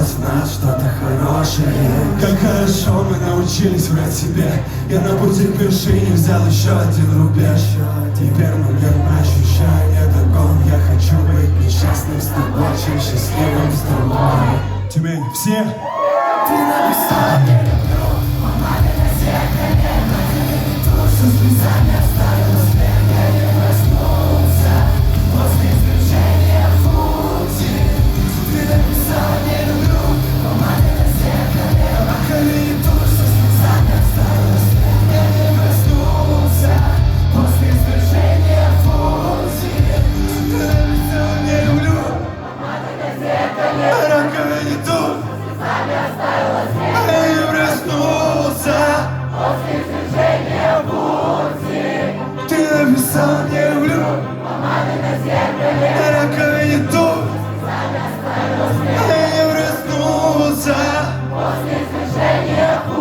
осталось в нас что-то хорошее. Как хорошо мы научились врать себе. Я на пути к вершине взял еще один рубеж. Теперь момент ощущения догон. Я хочу быть несчастным с тобой, чем счастливым с тобой. Тюмень, все. Ты написала, не люблю, помада на зеркале, но ты не тут, со слезами оставила след, я не проснулся после извержения Фудзи. Ты написала, не люблю, помада на зеркале, но ты не тут, со слезами оставила след, я не проснулся после извержения Фудзи. Ты написала, не люблю, помада на зеркале, раковине тут. Я не проснулся после извержения Фудзи. Ты написал, не люблю, помада на зеркале, на раковине тут. Я не проснулся после извержения Фудзи.